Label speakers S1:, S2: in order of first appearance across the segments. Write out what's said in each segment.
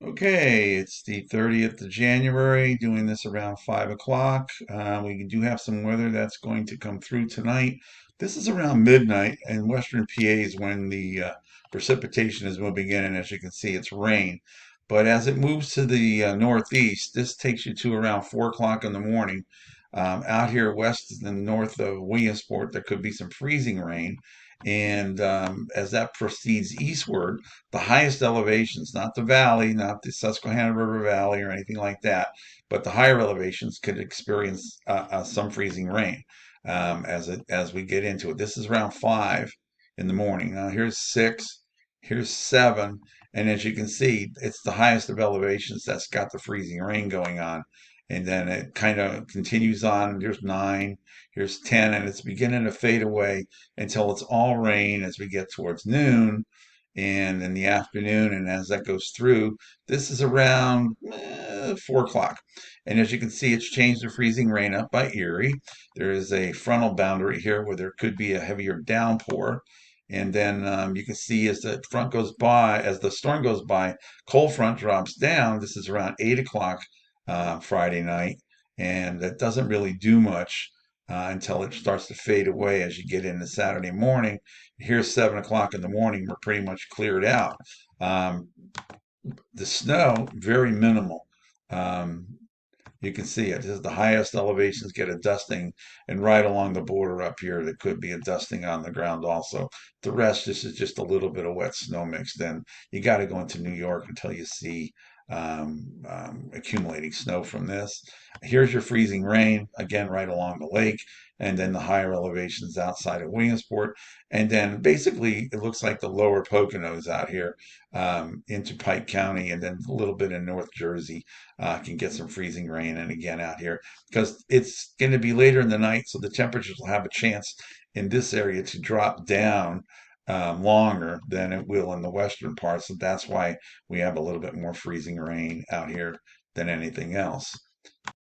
S1: Okay, it's the 30th of January, doing this around 5 o'clock. We do have some weather that's going to come through tonight. This is around midnight, and western PA is when the precipitation is moving in, and as you can see, it's rain. But as it moves to the northeast, this takes you to around 4 o'clock in the morning. Out here west and north of Williamsport, there could be some freezing rain. And as that proceeds eastward, the highest elevations, not the valley, not the Susquehanna River Valley or anything like that, but the higher elevations could experience some freezing rain as we get into it. This is around 5 in the morning. Now here's 6, here's 7, and as you can see, it's the highest of elevations that's got the freezing rain going on. And then it kind of continues on. There's 9, here's 10, and it's beginning to fade away until it's all rain as we get towards noon and in the afternoon. And as that goes through, this is around 4 o'clock. And as you can see, it's changed to freezing rain up by Erie. There is a frontal boundary here where there could be a heavier downpour. And then you can see as the front goes by, as the storm goes by, cold front drops down. This is around 8 o'clock Friday night. And that doesn't really do much until it starts to fade away as you get into Saturday morning. Here's 7 o'clock in the morning. We're pretty much cleared out. Um, the snow, very minimal. Um, you can see it. This is the highest elevations get a dusting, and right along the border up here, there could be a dusting on the ground also. The rest, this is just a little bit of wet snow mixed in. You got to go into New York until you see accumulating snow from this. Here's your freezing rain, again, right along the lake, and then the higher elevations outside of Williamsport. And then basically, it looks like the lower Poconos out here into Pike County, and then a little bit in North Jersey can get some freezing rain. And again, out here, because it's going to be later in the night, so the temperatures will have a chance in this area to drop down longer than it will in the western parts. So that's why we have a little bit more freezing rain out here than anything else.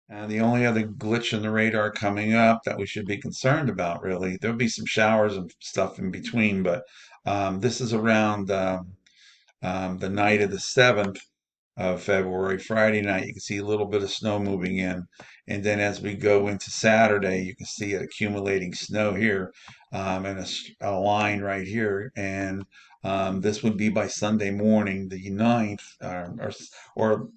S1: The only other glitch in the radar coming up that we should be concerned about, really, there'll be some showers and stuff in between, but this is around the night of the 7th of February, Friday night. You can see a little bit of snow moving in. And then as we go into Saturday, you can see it accumulating snow here and a line right here. And this would be by Sunday morning, the 9th,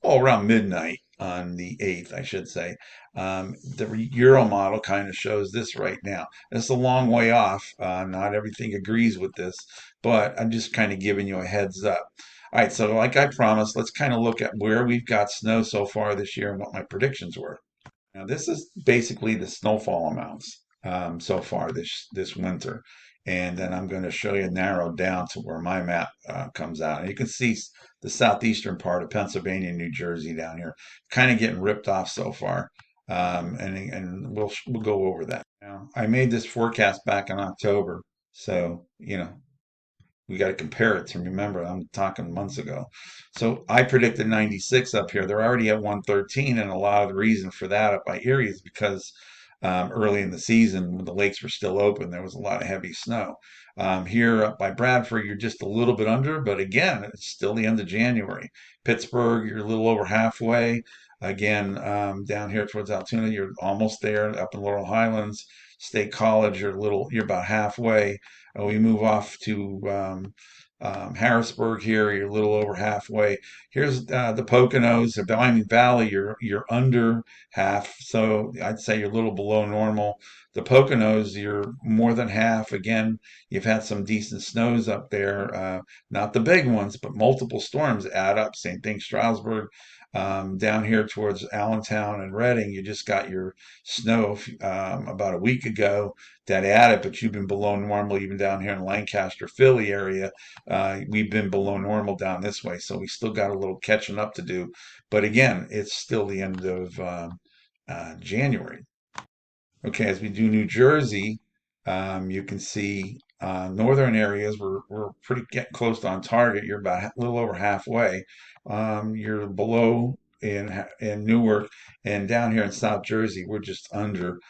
S1: around midnight on the 8th, I should say. The Euro model kind of shows this right now. It's a long way off. Not everything agrees with this, but I'm just kind of giving you a heads up. All right, so like I promised, let's kind of look at where we've got snow so far this year and what my predictions were. Now, this is basically the snowfall amounts so far this winter, and then I'm going to show you narrowed down to where my map comes out. And you can see the southeastern part of Pennsylvania and New Jersey down here, kind of getting ripped off so far, and we'll go over that. Now, I made this forecast back in October, so we got to compare it to remember. I'm talking months ago. So I predicted 96 up here. They're already at 113, and a lot of the reason for that up by Erie is because early in the season, when the lakes were still open, there was a lot of heavy snow. Here up by Bradford, you're just a little bit under, but again, it's still the end of January. Pittsburgh, you're a little over halfway. Again, down here towards Altoona, you're almost there. Up in Laurel Highlands, State College, you're about halfway. We move off to Harrisburg here. You're a little over halfway. Here's the Poconos, the Wyoming Valley. You're under half, so I'd say you're a little below normal. The Poconos, you're more than half. Again, you've had some decent snows up there. Not the big ones, but multiple storms add up. Same thing, Stroudsburg. Down here towards Allentown and Reading, you just got your snow about a week ago that added, but you've been below normal even down here in Lancaster, Philly area. We've been below normal down this way, so we still got a little catching up to do. But again, it's still the end of January. Okay, as we do New Jersey, you can see northern areas, we're pretty getting close to on target. You're about a little over halfway. You're below in Newark, and down here in South Jersey, we're just under.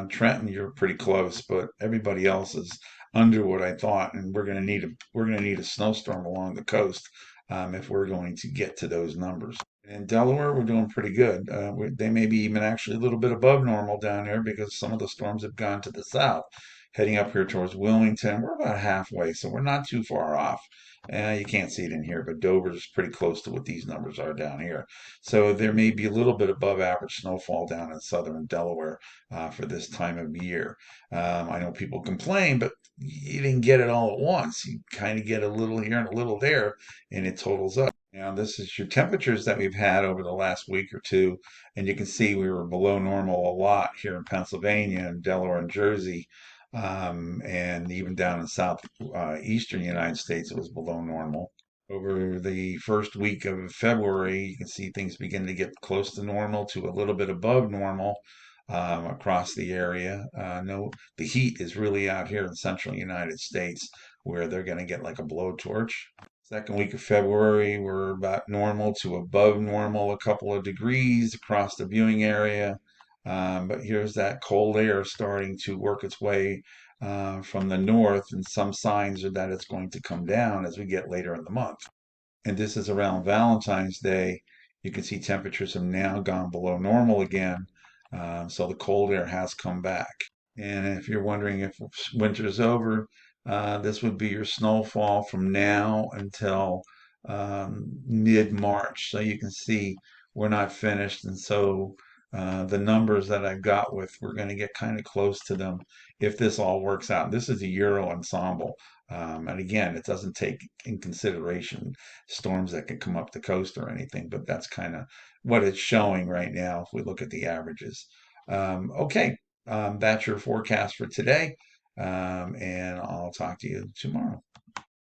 S1: Trenton, you're pretty close, but everybody else is under what I thought, and we're gonna need a snowstorm along the coast if we're going to get to those numbers. In Delaware, we're doing pretty good. They may be even actually a little bit above normal down there because some of the storms have gone to the south. Heading up here towards Wilmington, we're about halfway, so we're not too far off. You can't see it in here, but Dover's pretty close to what these numbers are down here. So there may be a little bit above average snowfall down in southern Delaware for this time of year. I know people complain, but you didn't get it all at once. You kind of get a little here and a little there, and it totals up. Now, this is your temperatures that we've had over the last week or two, and you can see we were below normal a lot here in Pennsylvania and Delaware and Jersey, and even down in south eastern United States, it was below normal. Over the first week of February, you can see things begin to get close to normal to a little bit above normal across the area. No, the heat is really out here in central United States where they're going to get like a blowtorch. Second week of February, we're about normal to above normal, a couple of degrees across the viewing area. But here's that cold air starting to work its way from the north, and some signs are that it's going to come down as we get later in the month. And this is around Valentine's Day. You can see temperatures have now gone below normal again. So the cold air has come back. And if you're wondering if winter's over, this would be your snowfall from now until mid-March. So you can see we're not finished. And so the numbers that I've got with, we're going to get kind of close to them if this all works out. This is a Euro ensemble. And again, it doesn't take in consideration storms that can come up the coast or anything, but that's kind of what it's showing right now if we look at the averages. Okay, that's your forecast for today, and I'll talk to you tomorrow.